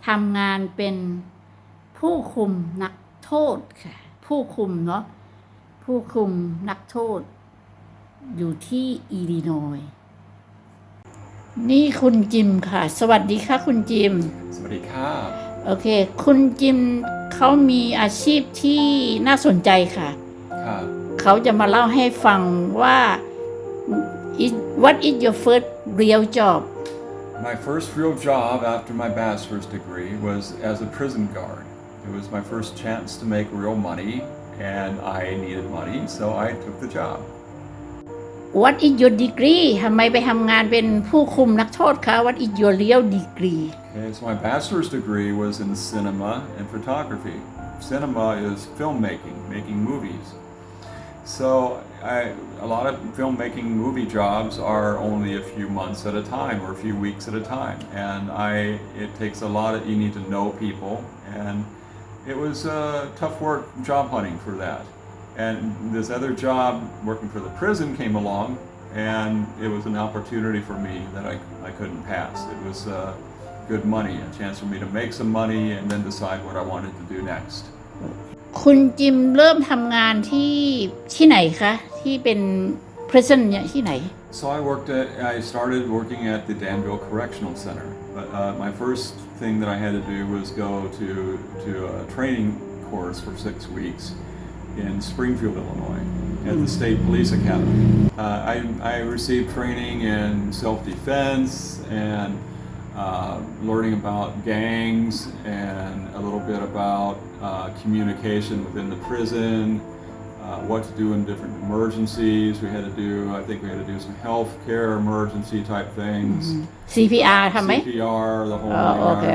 ทำงานเป็นผู้คุมนักโทษค่ะผู้คุมเนาะผู้คุมนักโทษอยู่ที่อิลลินอยส์นี่คุณจิมค่ะสวัสดีค่ะคุณจิมสวัสดีครับโอเคคุณจิมเขามีอาชีพที่น่าสนใจค่ะเขาจะมาเล่าให้ฟังว่า What is your first real job? My first real job after my bachelor's degree was as a prison guard. It was my first chance to make real money, and I needed money, so I took the job. What is your degree? ทำไมไปทำงานเป็นผู้คุมนักโทษคะ What is your real degree? Okay, so my bachelor's degree was in cinema and photography. Cinema is filmmaking, making movies. So a lot of filmmaking movie jobs are only a few months at a time or a few weeks at a time, and it takes a lot of you need to know people, and it was tough work job hunting for that. And this other job working for the prison came along, and it was an opportunity for me that I couldn't pass. It was good money, a chance for me to make some money and then decide what I wanted to do next. คุณจิมเริ่มทำงานที่ไหนคะที่เป็น prison เนี่ยที่ไหน So I started working at the Danville Correctional Center. But my first thing that I had to do was go to a training course for 6 weeks in Springfield, Illinois, at the State Police Academy. I received training in self-defense and learning about gangs and a little bit about communication within the prison, what to do in different emergencies. I think we had to do some healthcare emergency type things. CPR ทำไหม CPR, the whole โอเค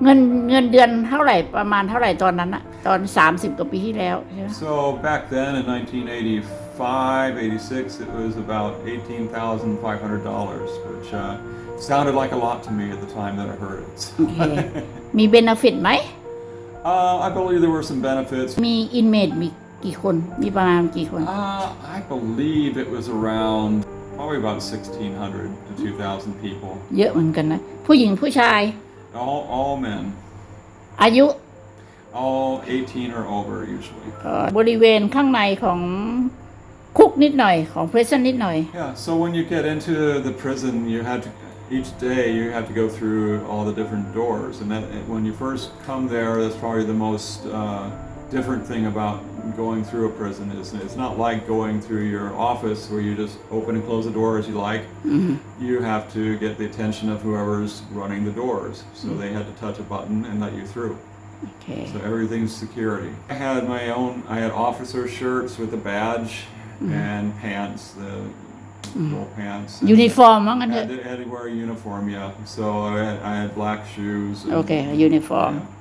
เงินเดือนเท่าไหร่ประมาณเท่าไหร่ตอนนั้นอะตอน30กว่าปีที่แล้วใช่ไหม So back then in 1985, 86, it was about $18,500, which sounded like a lot to me at the time that I heard it. มี benefit ไหม I believe there were some benefits. มี inmate มีกี่คนมีประมาณกี่คน I believe it was around probably about 1,600 to 2,000 people. เยอะเหมือนกันนะผู้หญิงผู้ชาย All men. อายุ All 18 or over usually. บริเวณข้างในของคุกนิดหน่อยของ prison นิดหน่อย Yeah, so when you get into the prison, each day you have to go through all the different doors, and when you first come there, that's probably the most different thing about going through a prison. It's not like going through your office where you just open and close the door as you like. You have to get the attention of whoever's running the doors, so they had to touch a button and let you through. Okay. So everything's security. I had officer shirts with a badge and pants, the full pants. Uniform ว่างั้นเถอะ I had to wear a uniform, yeah. So I had black shoes. Okay, uniform. Yeah.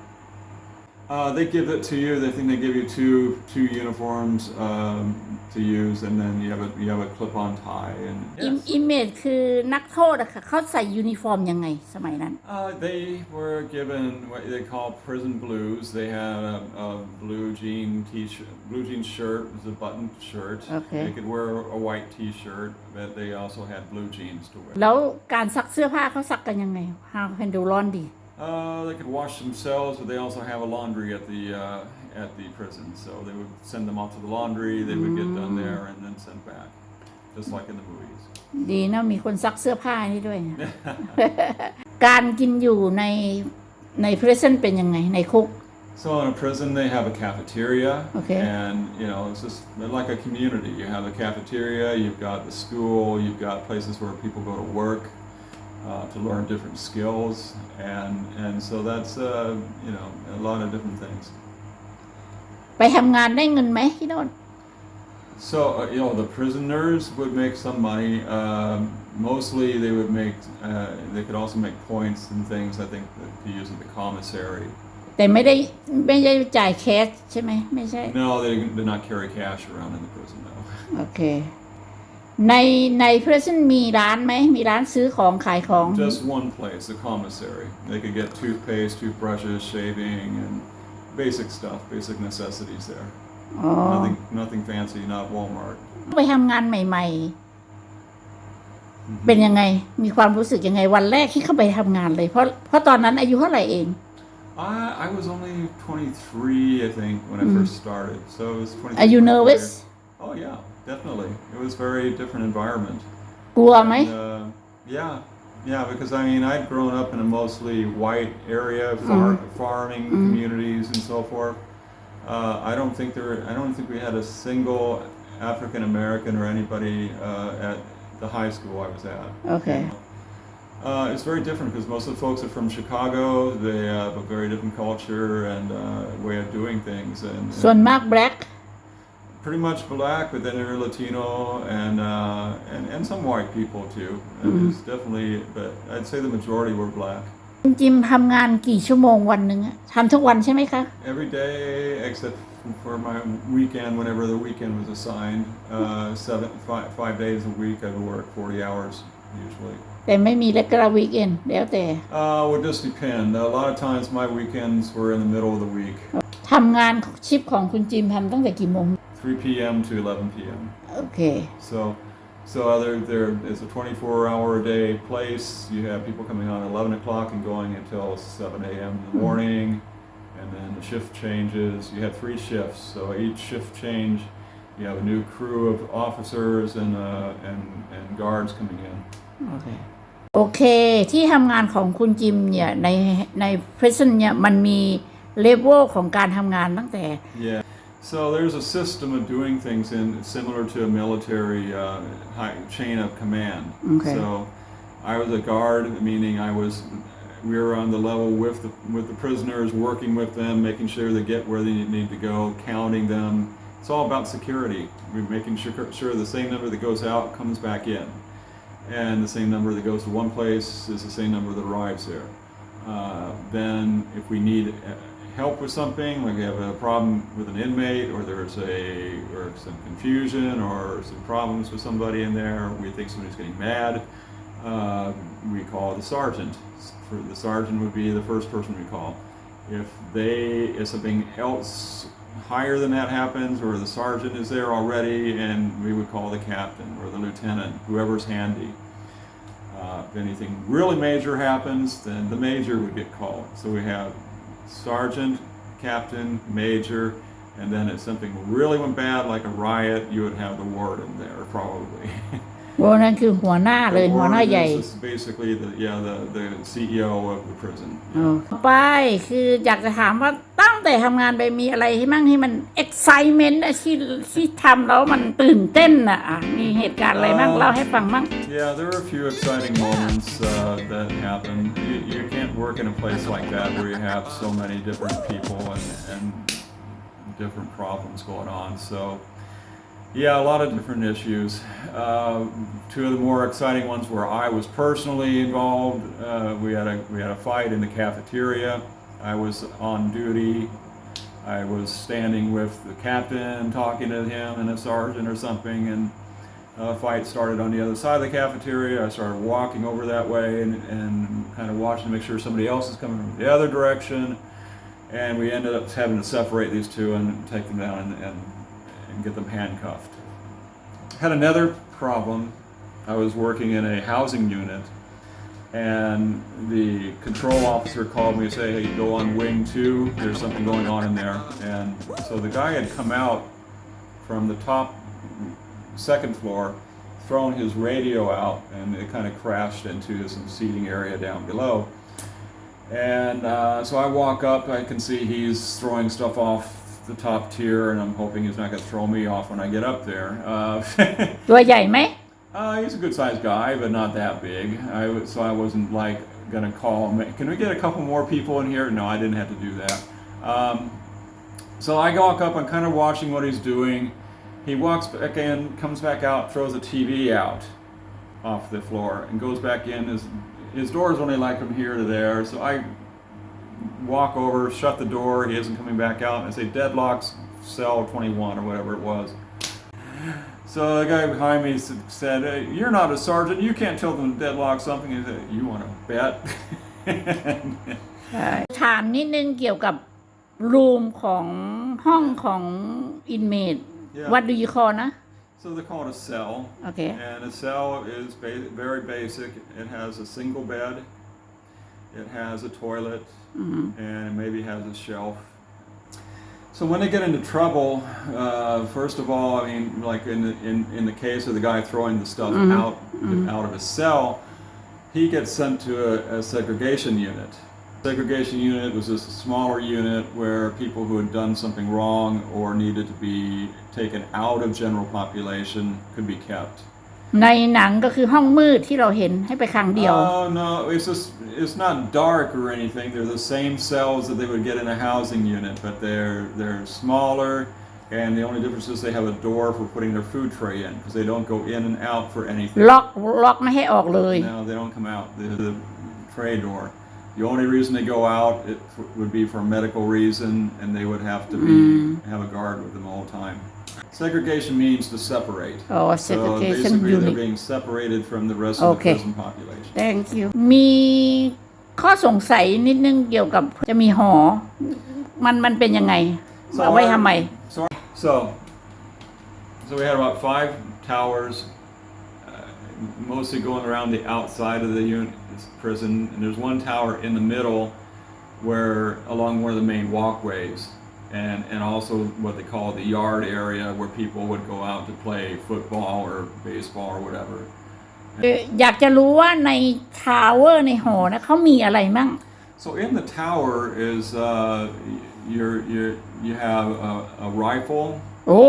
They give it to you. They think they give you two uniforms to use, and then you have a clip-on tie. And image คือนักโทษอะค่ะเขาใส่ยูนิฟอร์มยังไงสมัยนั้น They were given what they call prison blues. They had a blue jean shirt, it was a button shirt. Okay. They could wear a white T-shirt, but they also had blue jeans to wear. แล้วการซักเสื้อผ้าเขาซักกันยังไง How can do laundry? They could wash themselves, but they also have a laundry at the prison. So they would send them off to the laundry. They would get done there and then sent back, just like in the movies. ดีนะมีคนซักเสื้อผ้านี่ด้วย การกินอยู่ใน prison เป็นยังไงในคุก So in a prison, they have a cafeteria, okay. And it's just like a community. You have the cafeteria, you've got the school, you've got places where people go to work. To learn different skills, and so that's a lot of different things. ไปทำงานได้เงินไหมที่โน่น So the prisoners would make some money. Mostly they would make. They could also make points and things. I think to use at the commissary. แต่ไม่ได้จ่ายแคชใช่ไหมไม่ใช่ No, they did not carry cash around in the prison. No. โอเคใน prison มีร้านไหมมีร้านซื้อของขายของ Just one place, the commissary. They could get toothpaste, toothbrushes, shaving, and basic stuff, basic necessities there. Nothing fancy, not Walmart. ไปทำงานใหม่ๆเป็นยังไงมีความรู้สึกยังไงวันแรกที่เข้าไปทำงานเลยเพราะตอนนั้นอายุเท่าไหร่เอง I was only 23, I think, when I first started. So it was 23. Are you 24 nervous years. Oh yeah, definitely. It was very different environment. กลัวไหม And, yeah, because I mean, I'd grown up in a mostly white area, farming communities and so forth. I don't think we had a single African American or anybody at the high school I was at. Okay. It's very different because most of the folks are from Chicago. They have a very different culture and way of doing things, and ส่วนมาก black pretty much black, but then there are Latino and some white people too. It's definitely, but I'd say the majority were black. คุณจิมทำงานกี่ชั่วโมงวันหนึ่งอะทำทุกวันใช่ไหมคะ Every day except for my weekend, whenever the weekend was assigned. 5 days a week I would work 40 hours usually. แต่ไม่มี regular weekend แล้วแต่ Would just depend. A lot of times my weekends were in the middle of the week. ทำงานชิปของคุณจิมทำตั้งแต่กี่โมง 3 p.m. to 11 p.m. โอเค So there is a 24-hour a day place. You have people coming on at 11 o'clock and going until 7 a.m. in the morning, and then the shift changes. You have 3 shifts, so each shift change, you have a new crew of officers and guards coming in. โอเคที่ทำงานของคุณจิมเนี่ยใน prison เนี่ยมันมี level ของการทำงานตั้งแต่ Yeah. So there's a system of doing things similar to a military chain of command. Okay. So I was a guard, meaning we were on the level with the prisoners, working with them, making sure they get where they need to go, counting them. It's all about security. We're making sure the same number that goes out comes back in, and the same number that goes to one place is the same number that arrives there. Then if we need help with something, like we have a problem with an inmate, or there's some confusion or some problems with somebody in there, we think somebody's getting mad, we call the sergeant. The sergeant would be the first person we call. If something else higher than that happens, or the sergeant is there already, and we would call the captain or the lieutenant, whoever's handy. If anything really major happens, then the major would get called. So we have sergeant, captain, major, and then if something really went bad, like a riot, you would have the warden there probably. โอ้นั่นคือหัวหน้าเลยหัวหน้าใหญ่ Is basically the CEO of the prison. ไปคืออยากจะถามว่าตั้งแต่ทำงานไปมีอะไรที่มั่งที่มัน excitement อะที่ทำแล้วมันตื่นเต้นอะมีเหตุการณ์อะไรบ้างเล่าให้ฟังบ้าง Yeah, there are a few exciting moments that happen. You can't work in a place like that where you have so many different people and different problems going on. So, yeah, a lot of different issues. 2 of the more exciting ones where I was personally involved. We had a fight in the cafeteria. I was on duty. I was standing with the captain, talking to him and a sergeant or something, and a fight started on the other side of the cafeteria. I started walking over that way and kind of watching to make sure somebody else is coming from the other direction. And we ended up having to separate these 2 and take them down and get them handcuffed. Had another problem. I was working in a housing unit, and the control officer called me and said, "Hey, go on wing 2. There's something going on in there." And so the guy had come out from the top 2nd floor, thrown his radio out, and it kind of crashed into some seating area down below. And so I walk up, I can see he's throwing stuff off the top tier, and I'm hoping he's not going to throw me off when I get up there. ตัวใหญ่ไหม He's a good-sized guy, but not that big. So I wasn't like going to call him. Can we get a couple more people in here? No, I didn't have to do that. So I walk up, I'm kind of watching what he's doing. He walks back in, comes back out, throws a TV out off the floor, and goes back in. His door is only like from here to there, so I walk over, shut the door. He isn't coming back out, and I say, "Deadlocks, cell 21," or whatever it was. So the guy behind me said, "Hey, you're not a sergeant. You can't tell them to deadlock something." He said, "You want to bet?" ถามนิดนึงเกี่ยวกับรูมของห้องของ inmate What do you call นะ So they call it a cell. Okay. And a cell is very basic. It has a single bed. It has a toilet. and it maybe has a shelf. So when they get into trouble, first of all, I mean, like in the case of the guy throwing the stuff out of his cell, he gets sent to a segregation unit. Segregation unit was just a smaller unit where people who had done something wrong or needed to be taken out of general population could be kept. ในหนังก็คือห้องมืดที่เราเห็นให้ไปขังเดียว Oh no, it's not dark or anything. They're the same cells that they would get in a housing unit, but they're smaller, and the only difference is they have a door for putting their food tray in because they don't go in and out for anything. ล็อกไม่ให้ออกเลย No, they don't come out. The tray door. The only reason they go out would be for a medical reason, and they would have to have a guard with them the whole time. Segregation means to separate. Oh, So segregation basically, unit. they're being separated from the rest of the Okay. prison population. Thank you มีข้อสงสัยนิดนึงเกี่ยวกับจะมีหอ มันเป็นยังไง เอาไว้ทำไม So we had about 5 towers, mostly going around the outside of the prison, and there's one tower in the middle, where along one of the main walkways, and also what they call the yard area, where people would go out to play football or baseball or whatever. อยากจะรู้ว่าในทาวเวอร์ในหอนะเขามีอะไรมั่ง So in the tower is you have a rifle. โอ้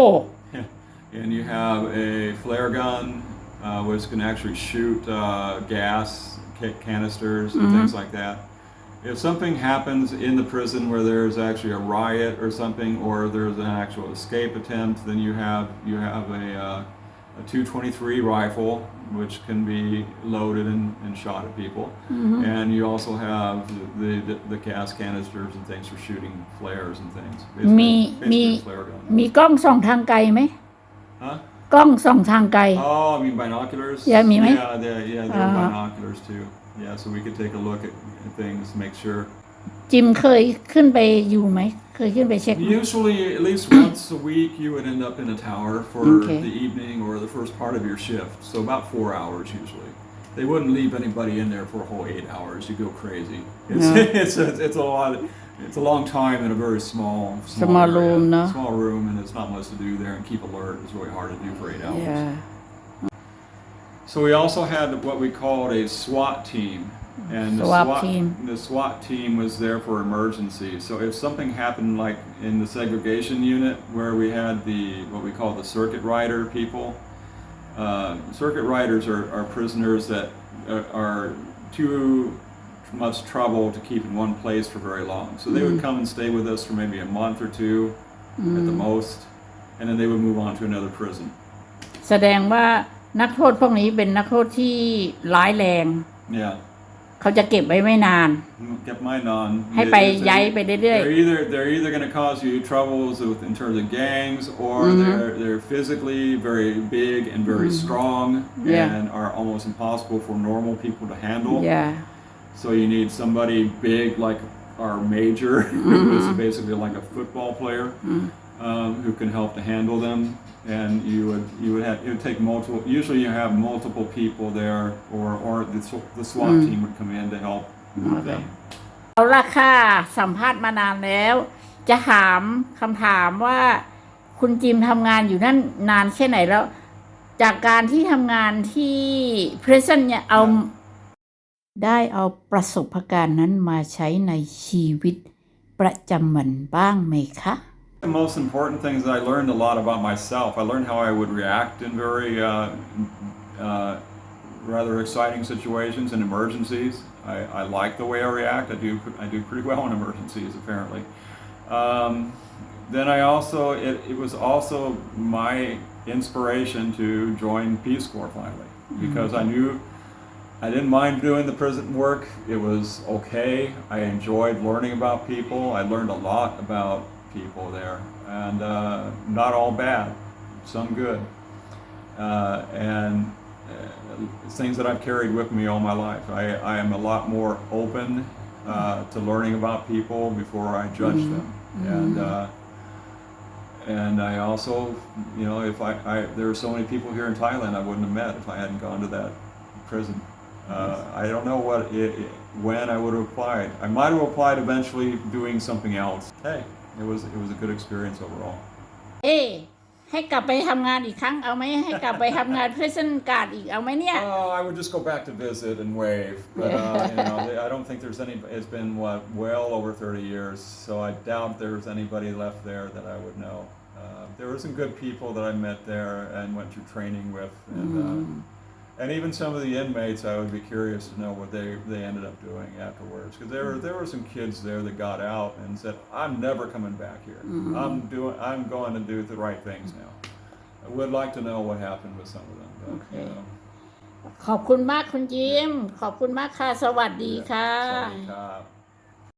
And you have a flare gun, which can actually shoot gas canisters and things like that. If something happens in the prison where there's actually a riot or something, or there's an actual escape attempt, then you have a 223 rifle, which can be loaded and shot at people, and you also have the gas canisters and things for shooting flares and things. Basically a flare gun. มีกล้องส่องทางไกลไหม Huh? กล้องส่องทางไกล Oh, I mean binoculars? Yeah, me, mate. Yeah, there are binoculars too. Yeah, so we could take a look at things, make sure. จิมเคยขึ้นไปอยู่ไหม เคยขึ้นไปเช็ค Usually, at least once a week, you would end up in a tower for Okay. the evening or the first part of your shift. So about 4 hours usually. They wouldn't leave anybody in there for a whole 8 hours. You go crazy. It's a lot. It's a long time in a very small Small area. room, no? Small room, and it's not much to do there. And keep alert. It's really hard to do for 8 hours. Yeah. So we also had what we called a SWAT team, and the SWAT team was there for emergencies. So if something happened, like in the segregation unit, where we had what we call the circuit rider people. Circuit riders are prisoners that are too much trouble to keep in one place for very long. So they would come and stay with us for maybe a month or two at the most, and then they would move on to another prison. แสดงว่านักโทษพวกนี้เป็นนักโทษที่ร้ายแรง Yeah. เขาจะเก็บไว้ไม่นาน Get mine on. ให้ไปย้ายไปเรื่อย They're either going to cause you troubles in terms of gangs, or they're physically very big and very strong, Yeah. and are almost impossible for normal people to handle. ๆ yeah So you need somebody big like our major, who is basically like a football player, who can help to handle them. And it would take multiple. Usually you have multiple people there, or the SWAT team would come in to help move them. เอาละค่ะสัมภาษณ์มานานแล้ว จะถามคำถามว่าคุณจิมทำงานอยู่นั่นนานแค่ไหนแล้ว จากการที่ทำงานที่ Prison เนี่ยได้เอาประสบการณ์นั้นมาใช้ในชีวิตประจำวันบ้างไหมคะ The most important thing is I learned a lot about myself. I learned how I would react in very rather exciting situations and emergencies. I like the way I react. I do pretty well in emergencies, apparently. Then it was also my inspiration to join Peace Corps finally, because I knew I didn't mind doing the prison work. It was okay. I enjoyed learning about people. I learned a lot about people there, and not all bad, some good, and things that I've carried with me all my life. I am a lot more open to learning about people before I judge them, and I also, if there are so many people here in Thailand I wouldn't have met if I hadn't gone to that prison. I don't know what when I would have applied. I might have applied eventually doing something else. Hey, it was a good experience overall. เอ๊ะให้กลับไปทำงานอีกครั้งเอาไหมให้กลับไปทำงานเพรสเซนต์การ์ดอีกเอาไหมเนี่ย Oh, I would just go back to visit and wave. But I don't think there's any. It's been well over 30 years, so I doubt there's anybody left there that I would know. There were some good people that I met there and went through training with, and even some of the inmates. I would be curious to know what they ended up doing afterwards, because there were some kids there that got out and said, "I'm never coming back here. I'm going to do the right things now." I would like to know what happened with some of them. But, Okay. ขอบคุณมากคุณจิมขอบคุณมากค่ะสวัสดีค่ะ สวัสดีครับ